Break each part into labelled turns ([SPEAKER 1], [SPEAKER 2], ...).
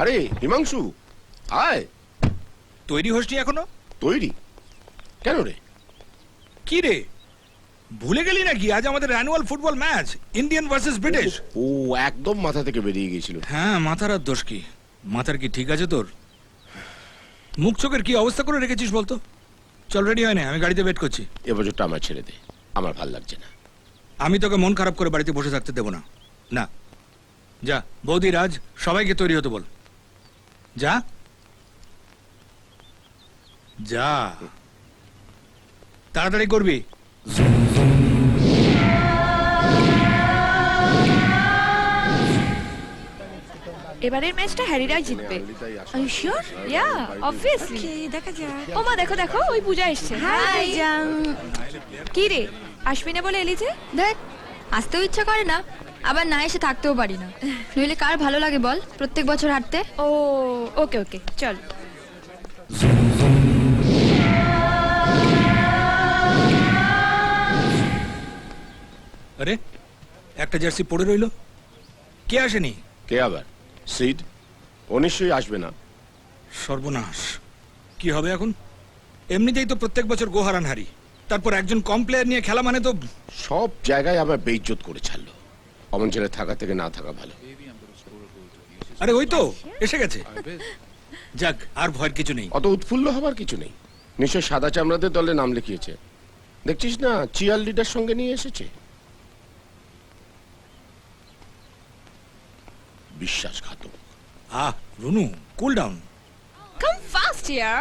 [SPEAKER 1] আরে হিমাংশু, আয়।
[SPEAKER 2] তৈরি হসনি এখনো?
[SPEAKER 1] তৈরি কেন রে?
[SPEAKER 2] কি রে, ভুলে গেলি নাকি আজ আমাদের annual football match, Indian versus British?
[SPEAKER 1] ও একদম মাথা থেকে বেরিয়ে গিয়েছিল।
[SPEAKER 2] হ্যাঁ, মাথার আর দোষ কি? মাথার কি ঠিক আছে তোর? মুখ চোখের কি অবস্থা করে রেখেছিস বলতো? চল, রেডি হয় না, আমি গাড়িতে ওয়েট করছি।
[SPEAKER 1] এবছরটা আমার ছেড়ে দে, আমার ভাল লাগছে না।
[SPEAKER 2] আমি তোকে মন খারাপ করে বাড়িতে বসে থাকতে দেবো না। না, যা বৌদি, রাজ, সবাইকে তৈরি হতে বল। যা যা, তাড়াতাড়ি করবি।
[SPEAKER 3] এবারের ম্যাচটা হ্যারিরাই জিতবে। Are you sure? Yeah, obviously.
[SPEAKER 4] দেখা যাক।
[SPEAKER 3] ও মা, দেখো দেখো, ওই পূজা এসেছে।
[SPEAKER 4] হাই জান।
[SPEAKER 3] কি রে, আসবি না বলে এলি যে?
[SPEAKER 4] দেখ, আসতেও ইচ্ছা করে না, আবার না এসে থাকতেও পারি না। নইলে কার ভালো লাগে বল প্রত্যেক বছর হাঁটতে?
[SPEAKER 3] ও ওকে ওকে, চল।
[SPEAKER 2] আরে, একটা জার্সি পড়ে রইলো, কে আসেনি?
[SPEAKER 1] কে আবার? সিড? ও নিশ্চয়ই আসবে না।
[SPEAKER 2] সর্বনাশ, কি হবে এখন? এমনিতেই তো প্রত্যেক বছর গোহারান হারি, তারপর একজন কম প্লেয়ার নিয়ে খেলা মানে তো।
[SPEAKER 1] সব জায়গায় আমার বেইজ্জত করে ছাড়লো। অমন ছেলে থাকা থেকে না থাকা ভালো।
[SPEAKER 2] আরে ওই তো এসে গেছে। যাক, আর ভয়ের কিছু নেই।
[SPEAKER 1] অত উৎফুল্ল হবার কিছু নেই। নিশ্চয় সাদা চামড়াদের দলে নাম লিখিয়েছে। দেখছিস না, চিয়ার লিডার সঙ্গে নিয়ে এসেছে। বিশ্বাসঘাতক।
[SPEAKER 2] Runu, cool down.
[SPEAKER 3] Come fast ইয়ার।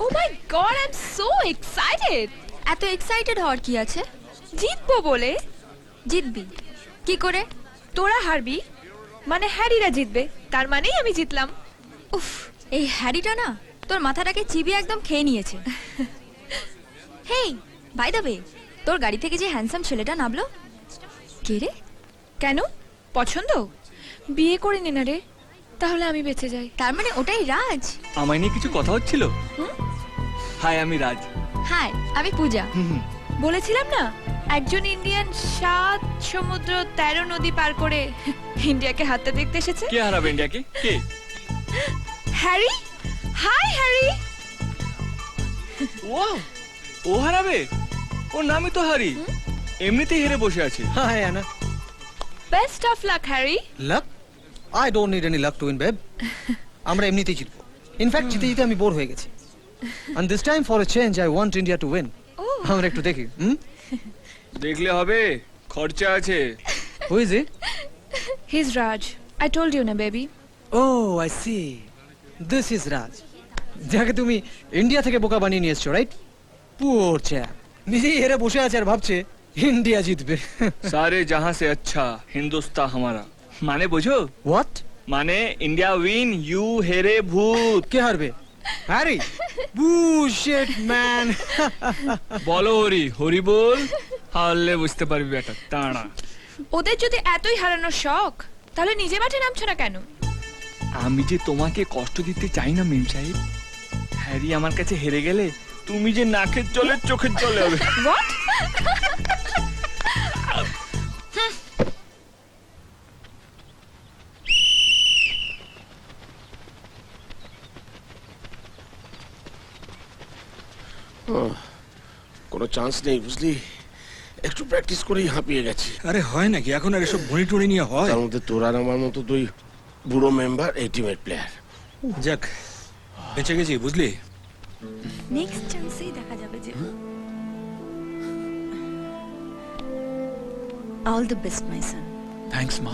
[SPEAKER 3] Oh my god, I am so excited.
[SPEAKER 4] এত এক্সাইটেড হওয়ার কি আছে?
[SPEAKER 3] জিতবো বলে।
[SPEAKER 4] জিতবি কি করে?
[SPEAKER 3] তোরা হারবি মানে হ্যারিরা জিতবে, তার মানেই আমি জিতলাম।
[SPEAKER 4] উফ, এই হ্যারিটা না তোর মাথাটাকে চিবিয়ে একদম খেয়ে নিয়েছে। হেই, বাই দ্য ওয়ে, তোর গাড়ি থেকে যে হ্যান্ডসাম ছেলেটা নামলো, কে রে?
[SPEAKER 3] কেন, পছন্দ? বিয়ে করে নে না রে, তাহলে আমি বেঁচে যাই।
[SPEAKER 4] তার মানে ওটাই রাজ?
[SPEAKER 5] আমায় নিয়ে কিছু কথা হচ্ছিল। হাই, আমি রাজ।
[SPEAKER 4] হাই, আমি পূজা।
[SPEAKER 3] বলেছিলাম না, একজন ইন্ডিয়ান 7 সমুদ্র 13 নদী পার করে ইন্ডিয়াকে হাতটা দেখতে এসেছে।
[SPEAKER 5] কে হারাবে ইন্ডিয়াকে? কে?
[SPEAKER 3] হ্যারি। Hi Harry.
[SPEAKER 5] ও ও হারাবে? ওর নামই তো হারি, এমনিতেই হেরে বসে আছে।
[SPEAKER 6] Hi, Anna.
[SPEAKER 3] Best of luck Harry.
[SPEAKER 6] Luck? I don't need any luck to win, babe. আমরা এমনিতেই জিতবো। ইনফ্যাক্ট জিতে জিতে আমি বোর হয়ে গেছি। And this time for a change, I want India to win. আমরা একটু দেখি।
[SPEAKER 5] দেখলে হবে, খরচা আছে।
[SPEAKER 6] Who is it?
[SPEAKER 3] He's Raj. I told you na baby.
[SPEAKER 6] Oh, I see. This is Raj. যাকে তুমি ইন্ডিয়া থেকে বোকা বানিয়ে নিয়ে এসছো, রাইট? Poor chap. নিজেই হেরে বসে আছে আর ভাবছে ইন্ডিয়া জিতবে।
[SPEAKER 5] সারে জাহাঁ সে আচ্ছা হিন্দুস্তান হামারা। মানে বোঝো?
[SPEAKER 6] What?
[SPEAKER 5] মানে ইন্ডিয়া উইন, ইউ হেরে ভূত।
[SPEAKER 6] কে হারবে? হ্যারি? Bullshit, man.
[SPEAKER 5] বলো হরি, হরি বল, হারলে বুঝতে পারবি বেটা তাড়া।
[SPEAKER 3] ওদের যদি এতই হারানোর শখ, তাহলে নিজে মাঠে নামছো না কেন?
[SPEAKER 5] আমি যে তোমাকে কষ্ট দিতে চাই না মেম সাহেব। হ্যারি আমার কাছে হেরে গেলে তুমি যে নাকের জলে চোখের জলে হবে।
[SPEAKER 3] What?
[SPEAKER 1] কোনো চান্স নেই, বুঝলি? একটু প্র্যাকটিস করেই হাঁপিয়ে গেছি।
[SPEAKER 2] আরে হয় নাকি এখন আর এসব ভুঁড়ি টুড়ি নিয়ে হয়?
[SPEAKER 1] তার মধ্যে তোর আর আমার মতো দুই বুড়ো মেম্বার এটিমেট প্লেয়ার।
[SPEAKER 2] যাক, বেঁচে গেছি, বুঝলি?
[SPEAKER 4] নেক্সট চান্সেই দেখা যাবে যে। All the best, my son.
[SPEAKER 5] Thanks মা।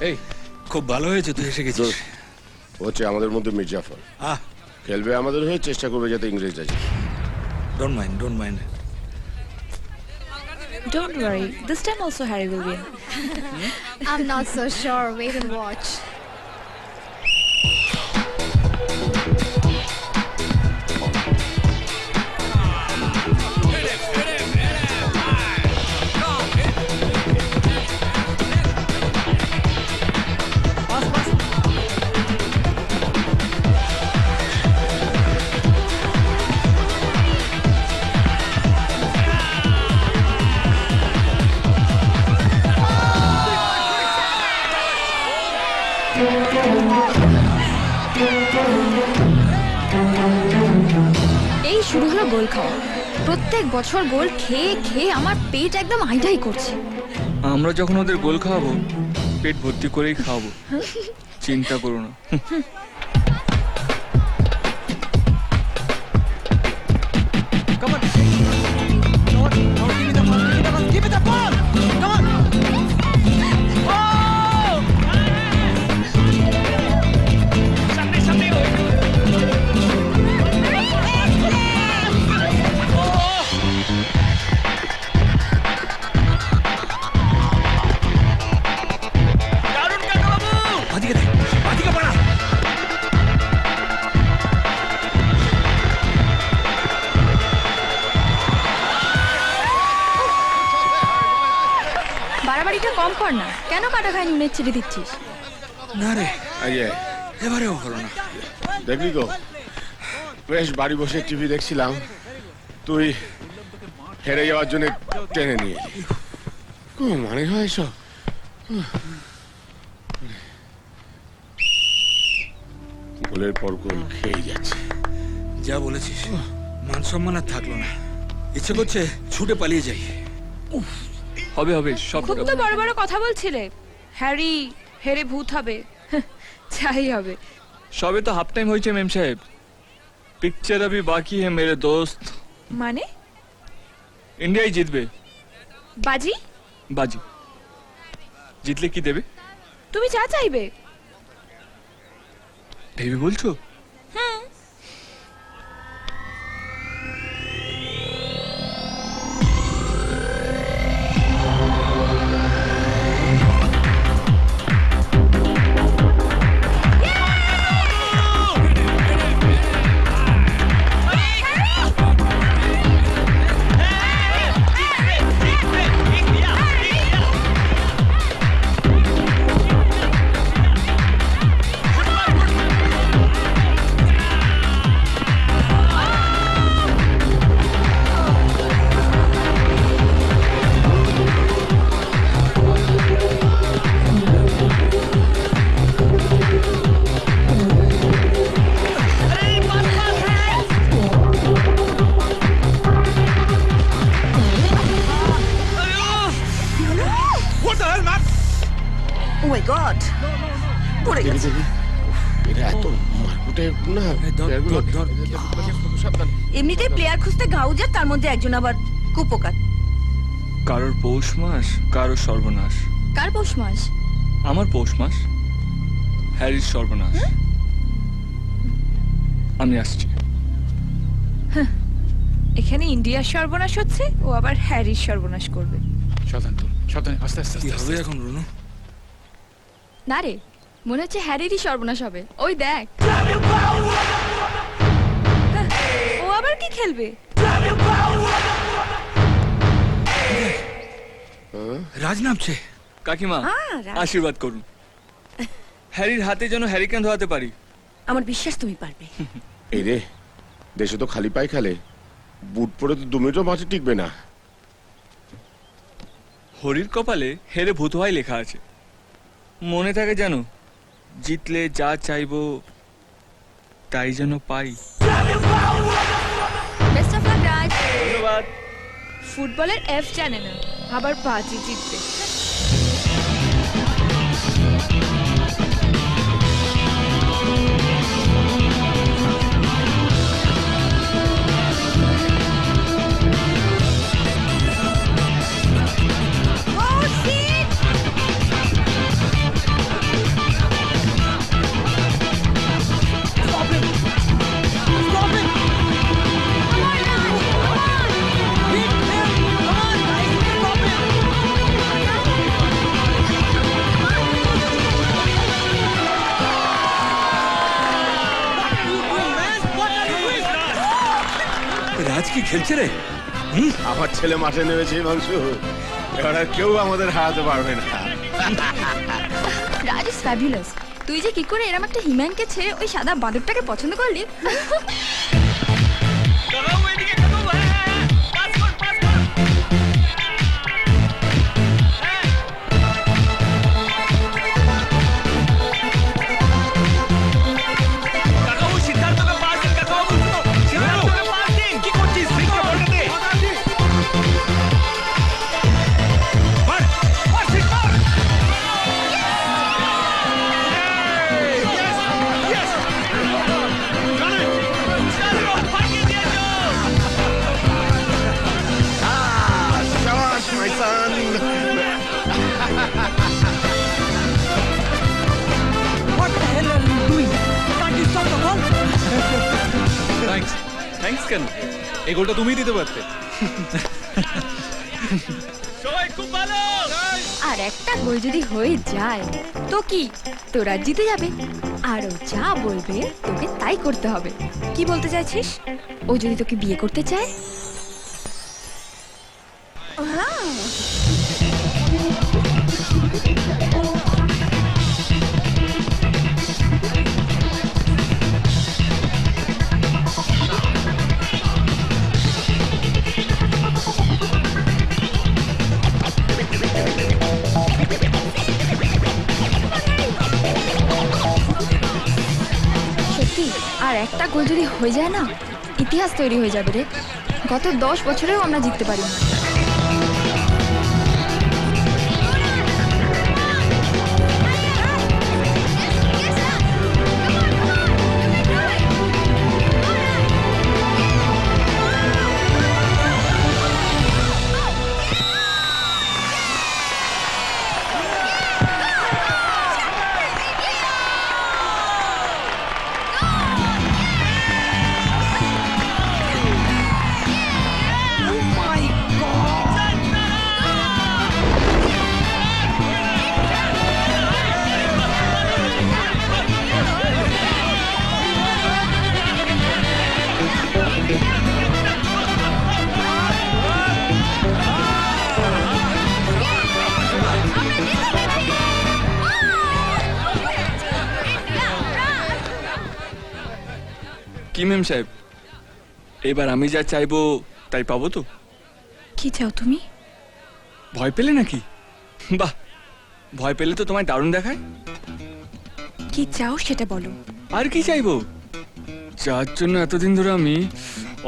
[SPEAKER 2] এই, খুব ভালো হয়েছে তুই এসে গেছিস।
[SPEAKER 1] হচ্ছে আমাদের মধ্যে মির্জাফর খেলবে আমাদের হয়ে, চেষ্টা করবে যাতে ইংরেজরা জিতে।
[SPEAKER 2] Don't mind, don't mind.
[SPEAKER 3] Don't worry. This time also Harry will win.
[SPEAKER 4] I'm not so sure. Wait and watch. গোল খাওয়া। প্রত্যেক বছর গোল খেয়ে খেয়ে আমার পেট একদম আইডাই করছে।
[SPEAKER 5] আমরা যখন ওদের গোল খাওয়াবো পেট ভর্তি করেই খাওয়াবো, চিন্তা করো না।
[SPEAKER 6] Come on. Come on. Now give me the ball. Give me the ball. Give me the ball. Come on.
[SPEAKER 2] বাদিকে দেখ, বাদিকে পাড়া।
[SPEAKER 4] বাড়াবাড়িটা কম কর না, কেন কাটা খায় নুনের ছিটে দিচ্ছিস?
[SPEAKER 2] না রে,
[SPEAKER 1] আগে
[SPEAKER 2] এবারেও হলো না।
[SPEAKER 1] দেখলি তো, বেশ বাড়ি বসে টিভি দেখছিলাম, তুই হেরে যাওয়ার জন্য টেনে নিয়ে এলি। কোন মানে হয় এসব? গোলের পর গোল খেয়ে যাচ্ছে।
[SPEAKER 2] যা বলেছিস, মান সম্মান আর থাকলো না। ইচ্ছে করছে ছুটে পালিয়ে যাই।
[SPEAKER 5] হবে হবে, সব
[SPEAKER 3] খুব তো বড় বড় কথা বলছিলে, হ্যারি হেরে ভূত হবে। যাই হবে।
[SPEAKER 5] সবে তো হাফ টাইম হয়েছে মেম সাহেব। পিকচার अभी বাকি है मेरे दोस्त।
[SPEAKER 3] মানে
[SPEAKER 5] ইন্ডিয়াই জিতবে।
[SPEAKER 3] বাজি?
[SPEAKER 5] বাজি জিতলে কি দেবে
[SPEAKER 3] তুমি যা চাইবে।
[SPEAKER 5] ভেবে বলছো?
[SPEAKER 7] Oh my God! পড়ে
[SPEAKER 1] দেখি
[SPEAKER 7] গেছে।
[SPEAKER 1] দেখি, এটা এত মারকুটে না।
[SPEAKER 2] ধর,
[SPEAKER 1] প্লেয়ারগুলো।
[SPEAKER 2] ধর,
[SPEAKER 1] সাবধান।
[SPEAKER 7] এমনিতেই প্লেয়ার খুঁজতে গাউজার, তার মধ্যে একজন আবার কুপোকাত।
[SPEAKER 5] কারোর পৌষ মাস, কারোর সর্বনাশ।
[SPEAKER 4] কার পৌষ মাস?
[SPEAKER 5] আমার পৌষ মাস, হ্যারির সর্বনাশ। আমি আসছি।
[SPEAKER 3] এখানে ইন্ডিয়ার সর্বনাশ হচ্ছে, ও আবার হ্যারির সর্বনাশ করবে।
[SPEAKER 2] সাবধান তো, সাবধান, আস্তে আস্তে। কি হবে এখন রুনু?
[SPEAKER 4] না রে, মনে হচ্ছে হ্যারিরই সর্বনাশ হবে। ওই দেখ,
[SPEAKER 3] ও আবার কি খেলবে?
[SPEAKER 2] রাজ নামছে।
[SPEAKER 5] কাকিমা
[SPEAKER 7] রাজ।
[SPEAKER 5] আশীর্বাদ করুন, হ্যারির হাতে যেন হ্যারিকেন ধোয়াতে পারি।
[SPEAKER 7] আমার বিশ্বাস তুমি পারবে।
[SPEAKER 1] এই রে, দেশে তো খালি পায়ে খেলে, বুট পরে তো 2 মিনিটও মাঠে টিকবে না।
[SPEAKER 5] হরির কপালে হেরে ভূত হয় লেখা আছে। মনে থাকে জানো, জিতলে যা চাইবো তাই যেন পাই।
[SPEAKER 4] বেস্ট অফ লাক রাজ।
[SPEAKER 5] ধন্যবাদ।
[SPEAKER 3] ফুটবলের এফ জানে না, আবার বাজি জিতবে।
[SPEAKER 2] রাজ কি খেলছে রে?
[SPEAKER 1] আমার ছেলে মাঠে নেমেছে মাংসু, এবার আর কেউ আমাদের হারাতে পারবে না।
[SPEAKER 4] রাজ ইজ ফ্যাবুলাস। তুই যে কি করে এরম একটা হিম্যানকে ছেড়ে ওই সাদা বাঁদরটাকে পছন্দ করলি?
[SPEAKER 5] কি করছিস? থ্যাঙ্কস কেন?
[SPEAKER 8] এই গোলটা তুমিই দিতে পারতে।
[SPEAKER 5] সবাই খুব ভালো।
[SPEAKER 4] আর একটা গোল যদি হয়ে যায় তো কি তোরা জিতে যাবে, আর ও যা বলবে তোকে তাই করতে হবে। কি বলতে চাইছিস? ও যদি তোকে বিয়ে করতে চায়? সত্যি আর একটা গোল যদি হয়ে যায় না, ইতিহাস তৈরি হয়ে যাবে রে। গত 10 বছরেও আমরা জিততে পারি না।
[SPEAKER 5] কি মেম সাহেব, এবার আমি যা চাইবো তাই পাবো তো?
[SPEAKER 3] কি চাও তুমি?
[SPEAKER 5] ভয় পেলে নাকি? বাহ, ভয় পেলে তো তোমায় দারুণ দেখায়।
[SPEAKER 3] কি চাও সেটা বলো।
[SPEAKER 5] আর কি চাইবো? যার জন্য এতদিন ধরে আমি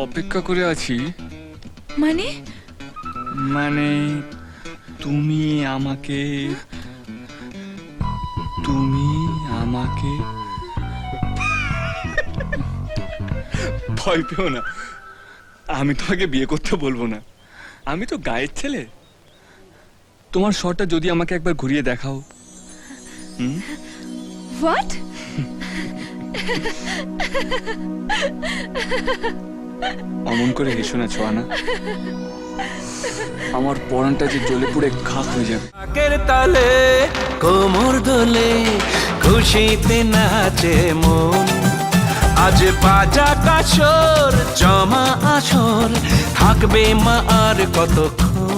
[SPEAKER 5] অপেক্ষা করে আছি।
[SPEAKER 3] মানে?
[SPEAKER 5] মানে তুমি আমাকে ভয় পেও না, আমি তোমাকে বিয়ে করতে বলবো না। আমি তো গায়ের ছেলে। তোমার শটটা যদি আমাকে একবার ঘুরিয়ে দেখাও।
[SPEAKER 3] হোয়াট?
[SPEAKER 5] অমন করে হেসো না ছোয়ানা, আমার পরানটা যে জ্বলে পুড়ে খাক হয়ে যাবে।
[SPEAKER 9] আকের তালে কোমর দোলে খুশিতে নাচে মন, আজ বাজা কাশর জমা আসর থাকবে মা আর কতক্ষণ।